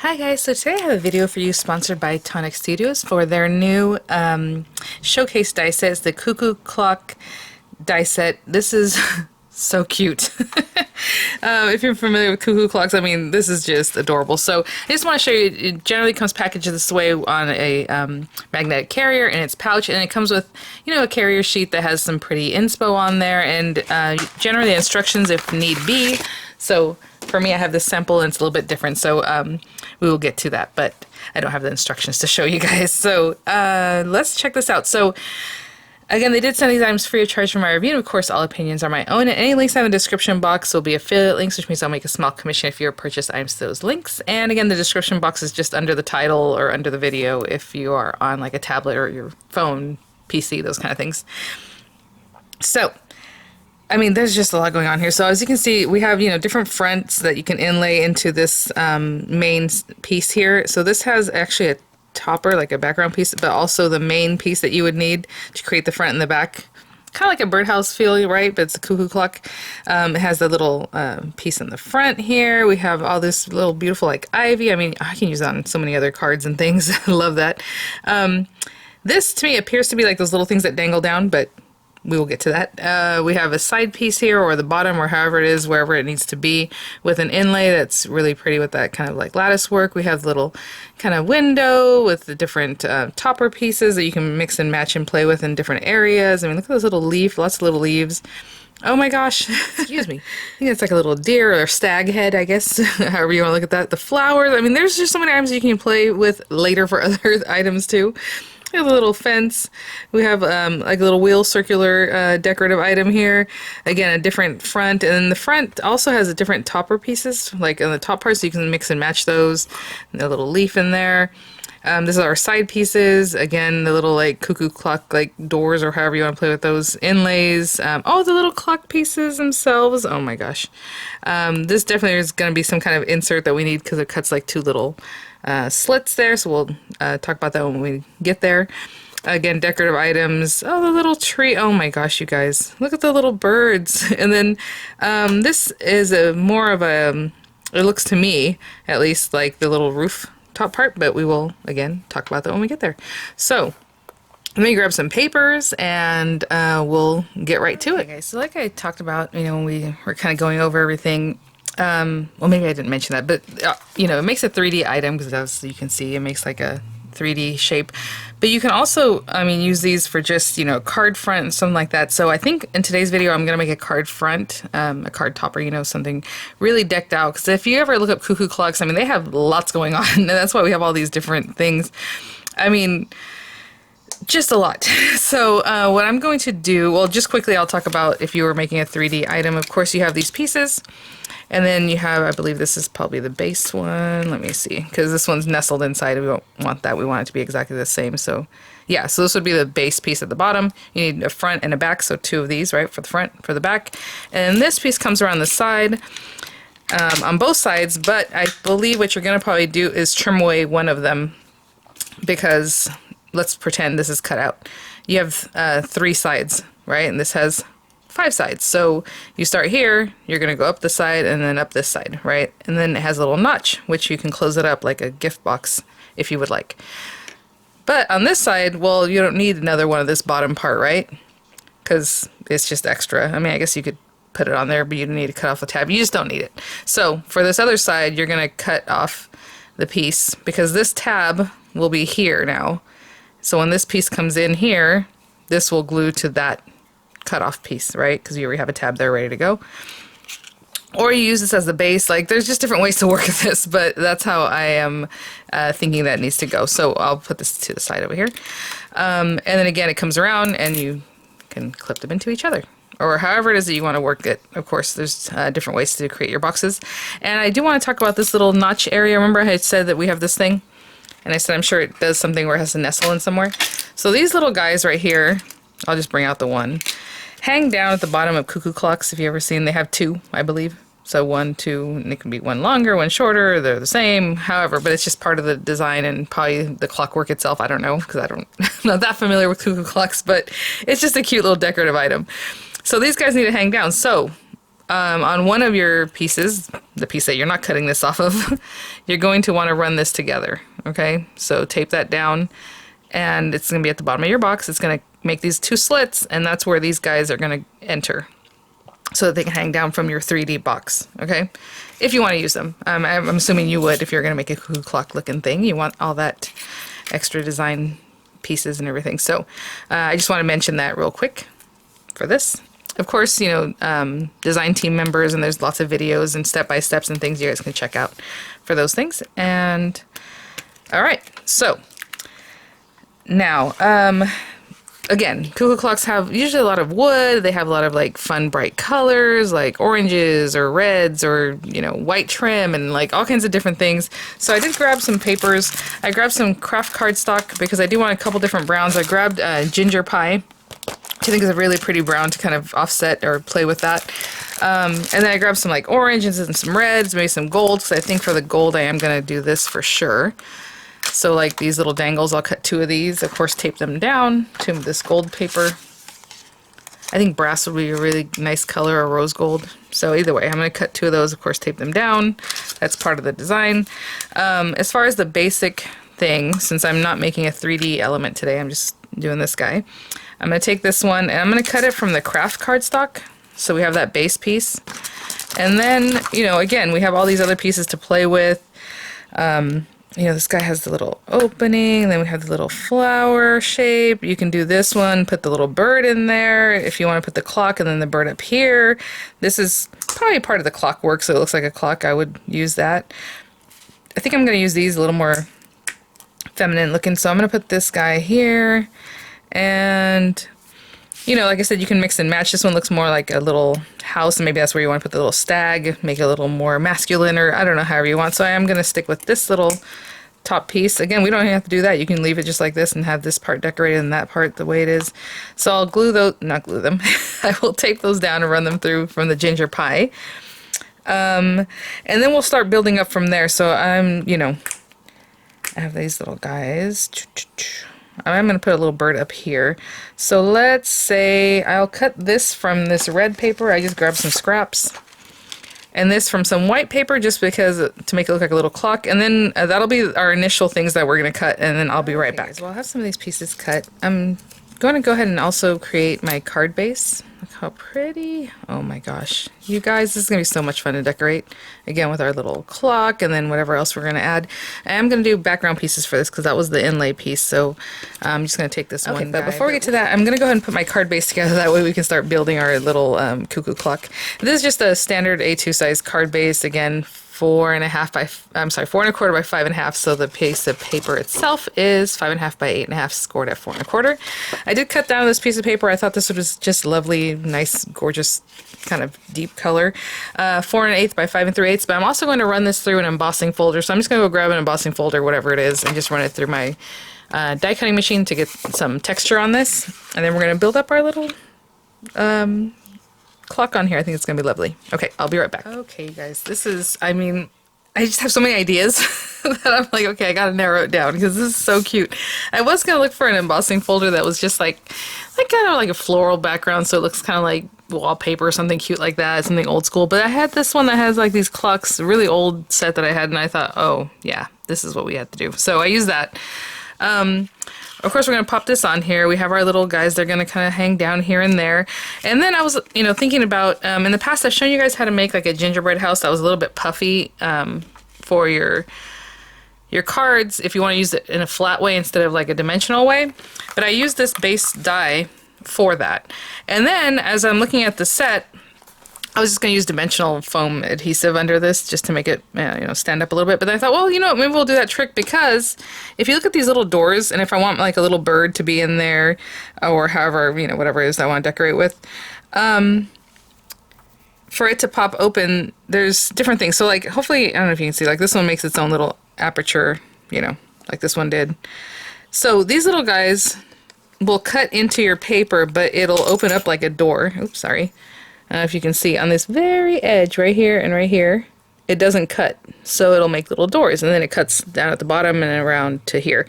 Hi guys, so today I have a video for you sponsored by Tonic Studios for their new showcase die set. It's the Cuckoo clock die set. This is so cute. If you're familiar with cuckoo clocks, I mean, this is just adorable. So I just want to show you, it generally comes packaged this way on a magnetic carrier in its pouch, and it comes with, a carrier sheet that has some pretty inspo on there, and generally the instructions if need be. So for me, I have this sample and it's a little bit different, so we will get to that, but I don't have the instructions to show you guys. So let's check this out. So again, they did send these items free of charge for my review, and of course all opinions are my own, and any links in the description box will be affiliate links, which means I'll make a small commission if you purchase items to those links. And again, the description box is just under the title or under the video if you are on like a tablet or your phone, PC, those kind of things. So I mean, there's just a lot going on here. So as you can see, we have, different fronts that you can inlay into this main piece here. So this has actually a topper, like a background piece, but also the main piece that you would need to create the front and the back. Kind of like a birdhouse feel, right? But it's a cuckoo clock. It has the little piece in the front here. We have all this little beautiful like ivy. I mean, I can use that on so many other cards and things. I love that. This to me appears to be like those little things that dangle down, but we will get to that. We have a side piece here, or the bottom, or however it is, wherever it needs to be, with an inlay that's really pretty with that kind of like lattice work. We have little kind of window with the different topper pieces that you can mix and match and play with in different areas. I mean, look at this little leaf, lots of little leaves. Oh my gosh, excuse me. I think it's like a little deer or stag head, I guess, however you want to look at that. The flowers, I mean, there's just so many items you can play with later for other items too. We have a little fence. We have like a little wheel circular decorative item here. Again, a different front, and then the front also has a different topper pieces, like on the top part, so you can mix and match those. And a little leaf in there. This is our side pieces. Again, the little like cuckoo clock like doors, or however you want to play with those inlays. Oh, the little clock pieces themselves. Oh my gosh. This definitely is going to be some kind of insert that we need because it cuts like two little slits there, so we'll talk about that when we get there. Again, decorative items. Oh, the little tree. Oh my gosh, you guys. Look at the little birds. And then this is more of a, it looks to me, at least, like the little roof top part, but we will, again, talk about that when we get there. So let me grab some papers and we'll get right to it. Okay, so like I talked about, when we were kind of going over everything, well, maybe I didn't mention that, but it makes a 3D item because as you can see, it makes like a 3D shape. But you can also, use these for just, card front and something like that. So I think in today's video, I'm going to make a card front, a card topper, something really decked out. Because if you ever look up cuckoo clocks, they have lots going on. And that's why we have all these different things. Just a lot. So what I'm going to do, well, just quickly, I'll talk about if you were making a 3D item. Of course, you have these pieces. And then you have, I believe this is probably the base one. Let me see, because this one's nestled inside. We don't want that. We want it to be exactly the same. So yeah, so this would be the base piece at the bottom. You need a front and a back, so two of these, right, for the front, for the back. And this piece comes around the side, on both sides, but I believe what you're going to probably do is trim away one of them, because let's pretend this is cut out. You have 3 sides, right, and this has 5 sides. So you start here, you're going to go up the side and then up this side, right? And then it has a little notch, which you can close it up like a gift box if you would like. But on this side, well, you don't need another one of this bottom part, right? Because it's just extra. I guess you could put it on there, but you don't need to cut off the tab. You just don't need it. So for this other side, you're going to cut off the piece because this tab will be here now. So when this piece comes in here, this will glue to that cut off piece, right? Because you already have a tab there ready to go. Or you use this as the base. Like, there's just different ways to work with this, but that's how I am thinking that needs to go. So I'll put this to the side over here. And then again, it comes around and you can clip them into each other, or however it is that you want to work it. Of course, there's different ways to create your boxes. And I do want to talk about this little notch area. Remember I had said that we have this thing? And I said I'm sure it does something where it has to nestle in somewhere. So these little guys right here, I'll just bring out the one, hang down at the bottom of cuckoo clocks. If you've ever seen, they have 2, I believe. So 1, 2, and it can be one longer, one shorter. They're the same, however, but it's just part of the design and probably the clockwork itself. I don't know, because I'm not that familiar with cuckoo clocks, but it's just a cute little decorative item. So these guys need to hang down. So on one of your pieces, the piece that you're not cutting this off of, you're going to want to run this together, okay? So tape that down, and it's going to be at the bottom of your box. It's going to make these 2 slits, and that's where these guys are going to enter, so that they can hang down from your 3D box, okay? If you want to use them. I'm assuming you would if you're going to make a cuckoo clock looking thing. You want all that extra design pieces and everything. So I just want to mention that real quick for this. Of course, you know, design team members, and there's lots of videos and step-by-steps and things you guys can check out for those things. And all right, so now, again, cuckoo clocks have usually a lot of wood. They have a lot of like fun bright colors like oranges or reds or, you know, white trim and like all kinds of different things. So I did grab some papers. I grabbed some craft cardstock because I do want a couple different browns. I grabbed ginger pie, which I think is a really pretty brown to kind of offset or play with that. And then I grabbed some like oranges and some reds, maybe some gold, because I think for the gold I am going to do this for sure. So like these little dangles, I'll cut 2 of these, of course tape them down to this gold paper. I think brass would be a really nice color, or rose gold. So either way, I'm going to cut 2 of those, of course tape them down. That's part of the design. As far as the basic thing, since I'm not making a 3D element today, I'm just doing this guy. I'm going to take this one and I'm going to cut it from the craft cardstock. So we have that base piece. And then, you know, again, we have all these other pieces to play with. You know, this guy has the little opening, and then we have the little flower shape. You can do this one, put the little bird in there if you want to put the clock and then the bird up here. This is probably part of the clockwork, so it looks like a clock. I would use that. I think I'm going to use these a little more feminine looking, so I'm going to put this guy here. And, you know, like I said, you can mix and match. This one looks more like a little house, and maybe that's where you want to put the little stag, make it a little more masculine, or I don't know, however you want. So I am going to stick with this little top piece. Again, we don't even have to do that. You can leave it just like this and have this part decorated and that part the way it is. So I'll glue those, not glue them, I will tape those down and run them through from the ginger pie. And then we'll start building up from there. So you know, I have these little guys. I'm going to put a little bird up here. So let's say I'll cut this from this red paper. I just grabbed some scraps. And this from some white paper just because to make it look like a little clock. And then that'll be our initial things that we're going to cut, and then I'll be right back. Well, I'll have some of these pieces cut. I'm going to go ahead and also create my card base. Look how pretty. Oh my gosh. You guys, this is going to be so much fun to decorate. Again, with our little clock and then whatever else we're going to add. I am going to do background pieces for this because that was the inlay piece. So I'm just going to take this one. But before we get to that, I'm going to go ahead and put my card base together. That way we can start building our little cuckoo clock. This is just a standard A2 size card base. Again, 4.25 by 4.25 by 5.5. So the piece of paper itself is 5.5 by 8.5, scored at 4.25. I did cut down this piece of paper. I thought this was just lovely, nice, gorgeous, kind of deep color. 4.125 by 5 3/8. But I'm also going to run this through an embossing folder. So I'm just going to go grab an embossing folder, whatever it is, and just run it through my die cutting machine to get some texture on this. And then we're going to build up our little clock on here. I think it's gonna be lovely. Okay, I'll be right back. Okay, you guys, this is, I mean, I just have so many ideas that I'm like, okay, I gotta narrow it down because this is so cute. I was gonna look for an embossing folder that was just like kind of like a floral background, so it looks kind of like wallpaper or something cute like that, something old school. But I had this one that has like these clocks, a really old set that I had, and I thought, oh yeah, this is what we had to do. So I used that. Of course, we're going to pop this on here. We have our little guys. They're going to kind of hang down here and there. And then I was, you know, thinking about, in the past, I've shown you guys how to make like a gingerbread house that was a little bit puffy for your cards if you want to use it in a flat way instead of like a dimensional way. But I used this base die for that. And then as I'm looking at the set, I was just going to use dimensional foam adhesive under this just to make it, you know, stand up a little bit. But then I thought, well, you know what, maybe we'll do that trick because if you look at these little doors, and if I want like a little bird to be in there, or however, you know, whatever it is I want to decorate with, for it to pop open, there's different things. So like, hopefully, I don't know if you can see, like this one makes its own little aperture, you know, like this one did. So these little guys will cut into your paper, but it'll open up like a door. Oops, sorry. If you can see on this very edge right here and right here, it doesn't cut, so it'll make little doors, and then it cuts down at the bottom and around to here.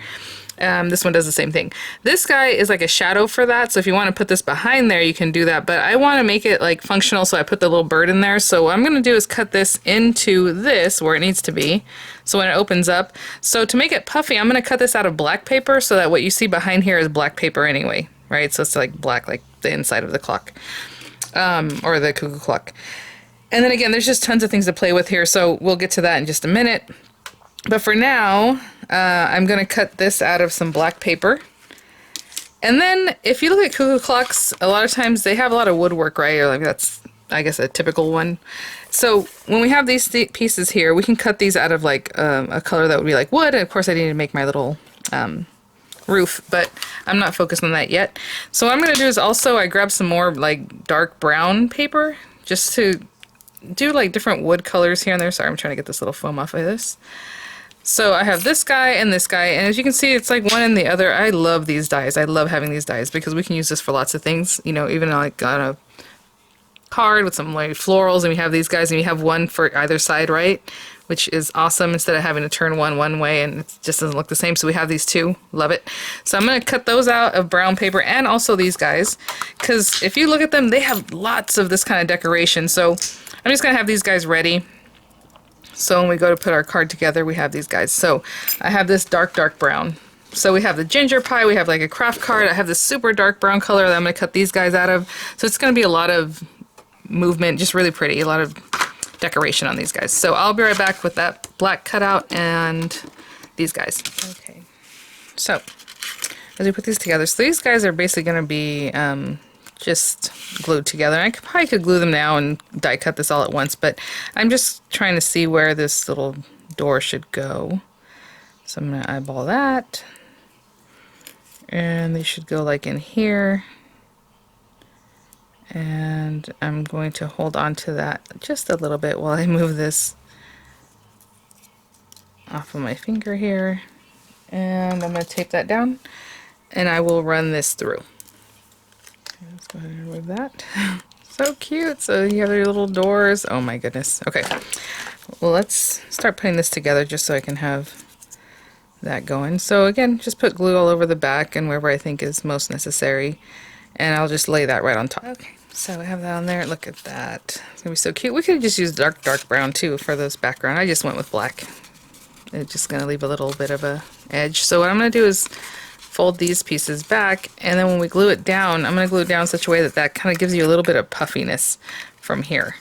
This one does the same thing. This guy is like a shadow for that, so if you want to put this behind there, you can do that, but I want to make it like functional, so I put the little bird in there. So what I'm going to do is cut this into this where it needs to be, so when it opens up. So to make it puffy, I'm going to cut this out of black paper so that what you see behind here is black paper anyway, right? So it's like black, like the inside of the clock, or the cuckoo clock. And then again, there's just tons of things to play with here, so we'll get to that in just a minute. But for now, I'm going to cut this out of some black paper. And then if you look at cuckoo clocks, a lot of times they have a lot of woodwork, right? Or like that's, I guess, a typical one. So when we have these pieces here, we can cut these out of like a color that would be like wood. And of course I need to make my little roof, but I'm not focused on that yet. So what I'm going to do is also I grab some more like dark brown paper just to do like different wood colors here and there. Sorry, I'm trying to get this little foam off of this. So I have this guy, and as you can see, it's like one and the other. I love these dies. I love having these dies because we can use this for lots of things. You know, even like on a card with some like florals, and we have these guys, and you have one for either side, right? Which is awesome, instead of having to turn one way, and it just doesn't look the same. So we have these two. Love it. So I'm going to cut those out of brown paper, and also these guys, because if you look at them, they have lots of this kind of decoration. So I'm just going to have these guys ready. So when we go to put our card together, we have these guys. So I have this dark brown. So we have the ginger pie, we have like a craft card, I have this super dark brown color that I'm going to cut these guys out of. So it's going to be a lot of movement, just really pretty, a lot of decoration on these guys. So I'll be right back with that black cutout and these guys. Okay, so as we put these together, so these guys are basically going to be just glued together. I probably could glue them now and die cut this all at once, but I'm just trying to see where this little door should go. So I'm going to eyeball that, and they should go like in here, and I'm going to hold on to that just a little bit while I move this off of my finger here, and I'm going to tape that down, and I will run this through. Let's go ahead and remove that. So cute. So you have your little doors. Oh my goodness. Okay. Well, let's start putting this together just so I can have that going. So again, just put glue all over the back and wherever I think is most necessary. And I'll just lay that right on top. Okay. So I have that on there. Look at that. It's going to be so cute. We could just use dark brown too for this background. I just went with black. It's just going to leave a little bit of a edge. So what I'm going to do is fold these pieces back, and then when we glue it down, I'm going to glue it down in such a way that that kind of gives you a little bit of puffiness from here.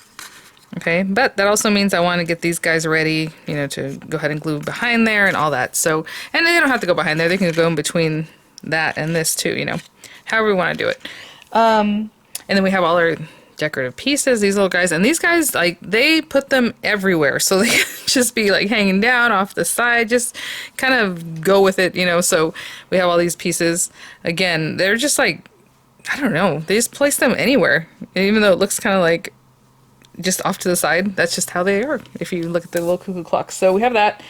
Okay, but that also means I want to get these guys ready, you know, to go ahead and glue behind there and all that. So, and they don't have to go behind there, they can go in between that and this too, you know, however we want to do it. And then we have all our decorative pieces, these little guys, and these guys, like, they put them everywhere, so they just be like hanging down off the side, just kind of go with it, you know. So we have all these pieces. Again, they're just like, I don't know, they just place them anywhere, even though it looks kind of like just off to the side. That's just how they are if you look at the little cuckoo clocks. So we have that.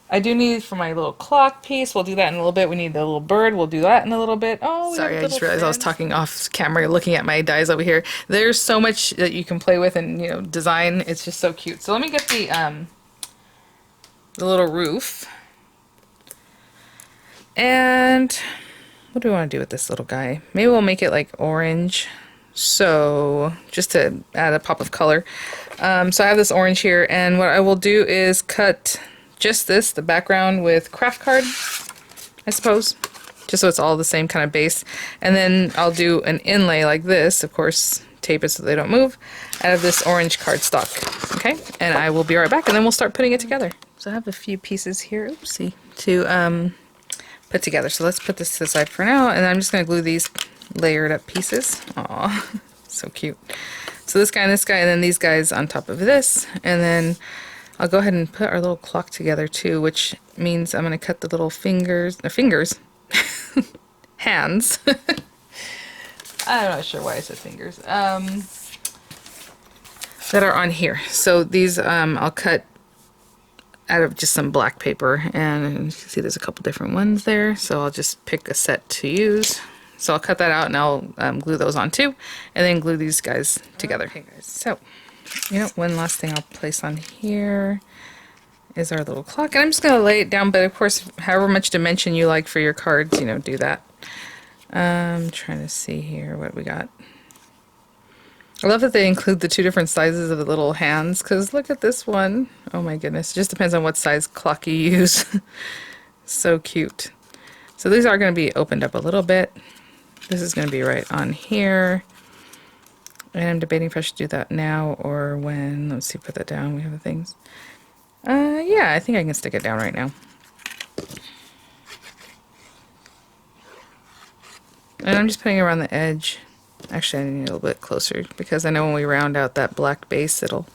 I do need for my little clock piece. We'll do that in a little bit. We need the little bird. We'll do that in a little bit. Oh, sorry, I just realized I was talking off camera, looking at my dies over here. There's so much that you can play with and, you know, design. It's just so cute. So let me get the little roof. And what do we want to do with this little guy? Maybe we'll make it like orange. So just to add a pop of color. So I have this orange here, and what I will do is cut just this, the background, with craft card, I suppose, just so it's all the same kind of base. And then I'll do an inlay like this, of course, tape it so they don't move, out of this orange cardstock. Okay, and I will be right back, and then we'll start putting it together. So I have a few pieces here, oopsie, to put together. So let's put this to the side for now, and I'm just going to glue these layered up pieces. Aw, so cute. So this guy and then these guys on top of this, and then I'll go ahead and put our little clock together too, which means I'm going to cut the little hands. I'm not sure why I said fingers, that are on here. So these I'll cut out of just some black paper, and you can see there's a couple different ones there, so I'll just pick a set to use. So I'll cut that out and I'll glue those on too, and then glue these guys together. Okay guys, so you know, one last thing I'll place on here is our little clock. And I'm just going to lay it down, but of course, however much dimension you like for your cards, you know, do that. I'm trying to see here what we got. I love that they include the two different sizes of the little hands, because look at this one. Oh my goodness. It just depends on what size clock you use. So cute. So these are going to be opened up a little bit. This is going to be right on here. And I'm debating if I should do that now or when. Let's see, put that down. We have the things. Yeah, I think I can stick it down right now. And I'm just putting it around the edge. Actually, I need a little bit closer because I know when we round out that black base, it'll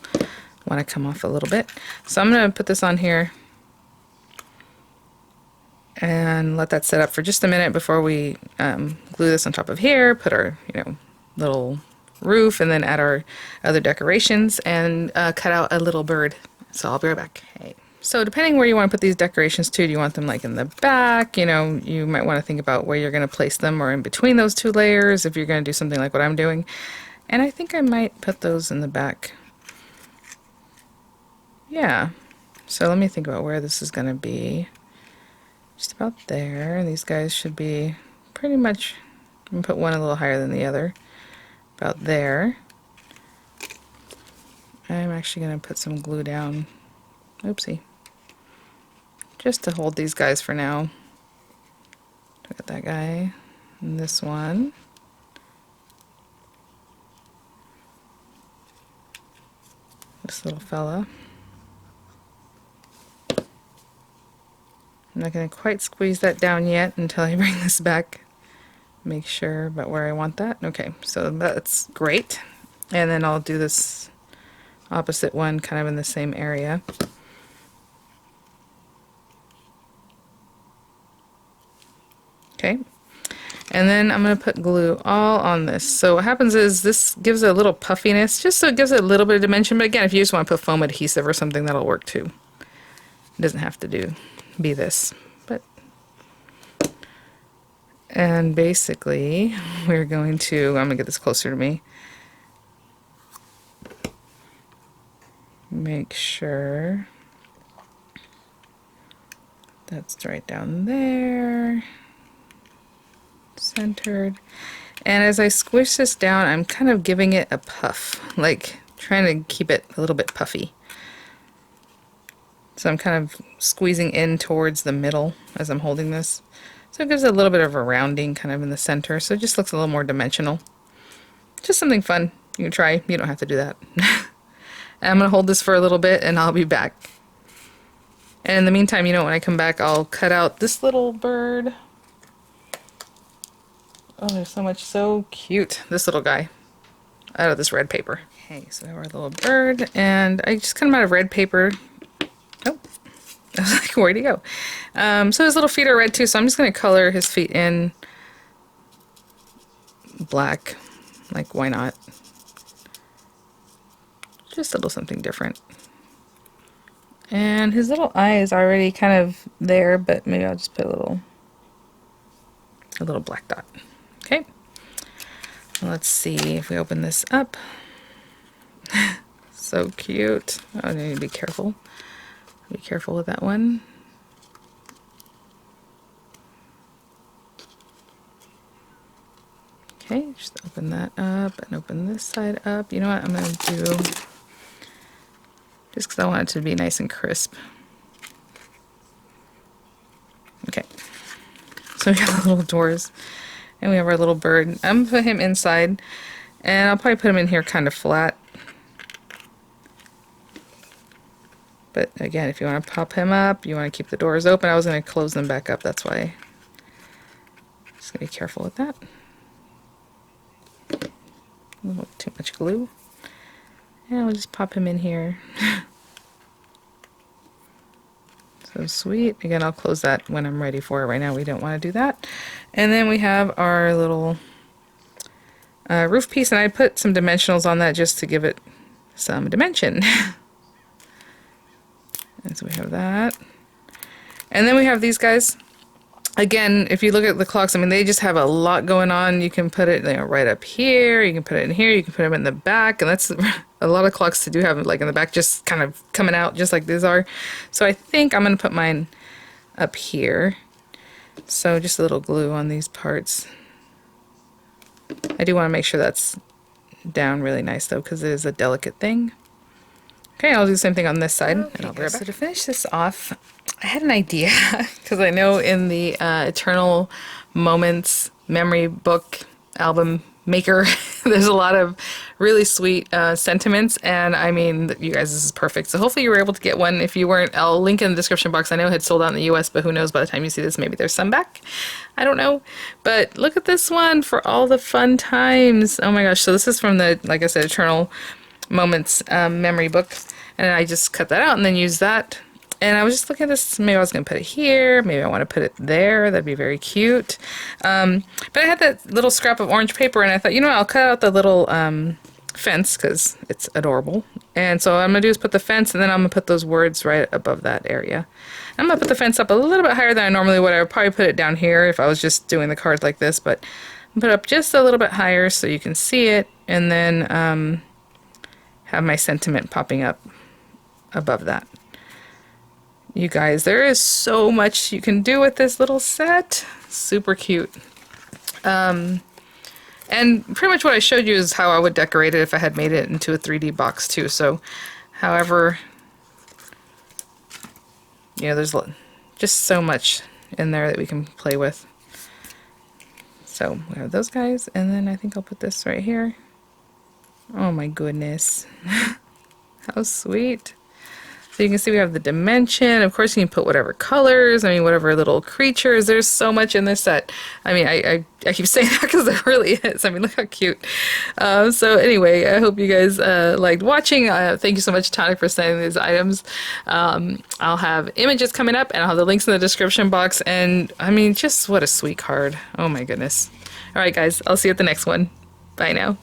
want to come off a little bit. So I'm going to put this on here and let that set up for just a minute before we glue this on top of here, put our, you know, little roof, and then add our other decorations and cut out a little bird. So I'll be right back. Okay. So depending where you want to put these decorations to, do you want them like in the back? You know, you might want to think about where you're going to place them, or in between those two layers if you're going to do something like what I'm doing. And I think I might put those in the back. Yeah. So let me think about where this is going to be. Just about there. These guys should be pretty much, I'm going to put one a little higher than the other. About there. I'm actually going to put some glue down. Oopsie. Just to hold these guys for now. Look at that guy. And this one. This little fella. I'm not going to quite squeeze that down yet until I bring this back. Make sure about where I want that. Okay, so that's great. And then I'll do this opposite one kind of in the same area. Okay, and then I'm going to put glue all on this. So what happens is this gives it a little puffiness, just so it gives it a little bit of dimension. But again, if you just want to put foam adhesive or something, that'll work too. It doesn't have to be this. But and basically, we're going to, I'm going to get this closer to me. Make sure that's right down there. Centered. And as I squish this down, I'm kind of giving it a puff, like trying to keep it a little bit puffy. So I'm kind of squeezing in towards the middle as I'm holding this. So it gives it a little bit of a rounding kind of in the center, so it just looks a little more dimensional. Just something fun you can try. You don't have to do that. I'm going to hold this for a little bit and I'll be back. And in the meantime, you know, when I come back, I'll cut out this little bird. Oh, there's so much, so cute. This little guy out of this red paper. Okay, so we have our little bird, and I just cut him out of red paper. Oh, I was like, where'd he go? So his little feet are red too, so I'm just going to color his feet in black. Like, why not? Just a little something different. And his little eye is already kind of there, but maybe I'll just put a little black dot. Okay. Let's see if we open this up. So cute. Oh, I need to be careful. Be careful with that one. Okay, just open that up and open this side up. You know what I'm going to do? Just because I want it to be nice and crisp. Okay. So we have the little doors. And we have our little bird. I'm going to put him inside. And I'll probably put him in here kind of flat. But again, if you want to pop him up, you want to keep the doors open. I was going to close them back up. That's why. Just going to be careful with that. A little too much glue. And I'll just pop him in here. So sweet. Again, I'll close that when I'm ready for it. Right now we don't want to do that. And then we have our little roof piece, and I put some dimensionals on that just to give it some dimension. And so we have that. And then we have these guys. again, if you look at the clocks, I mean, they just have a lot going on. You can put it, you know, right up here. You can put it in here. You can put them in the back. And that's a lot of clocks to do have, like, in the back, just kind of coming out just like these are. So I think I'm going to put mine up here. So just a little glue on these parts. I do want to make sure that's down really nice, though, because it is a delicate thing. Okay, I'll do the same thing on this side. Okay, and I'll be right back. So to finish this off, I had an idea, because I know in the Eternal Moments memory book album maker, there's a lot of really sweet sentiments, and I mean, you guys, this is perfect. So hopefully you were able to get one. If you weren't, I'll link in the description box. I know it had sold out in the US, but who knows, by the time you see this, maybe there's some back. I don't know. But look at this one for all the fun times. Oh my gosh. So this is from the, like I said, Eternal Moments memory book. And I just cut that out and then use that. And I was just looking at this, maybe I was going to put it here, maybe I want to put it there, that'd be very cute. But I had that little scrap of orange paper and I thought, you know what, I'll cut out the little fence because it's adorable. And so what I'm going to do is put the fence and then I'm going to put those words right above that area. I'm going to put the fence up a little bit higher than I normally would. I would probably put it down here if I was just doing the cards like this, but I'm put it up just a little bit higher so you can see it, and then have my sentiment popping up above that. You guys, there is so much you can do with this little set. Super cute. And pretty much what I showed you is how I would decorate it if I had made it into a 3D box too. So, however, you know, there's just so much in there that we can play with. So, we have those guys, and then I think I'll put this right here. Oh my goodness. How sweet. So you can see we have the dimension. Of course, you can put whatever colors, I mean, whatever little creatures. There's so much in this set. I mean, I keep saying that because there really is. I mean, look how cute. So anyway, I hope you guys liked watching. Thank you so much, Tonic, for sending these items. I'll have images coming up, and I'll have the links in the description box. And I mean, just what a sweet card. Oh my goodness. All right, guys, I'll see you at the next one. Bye now.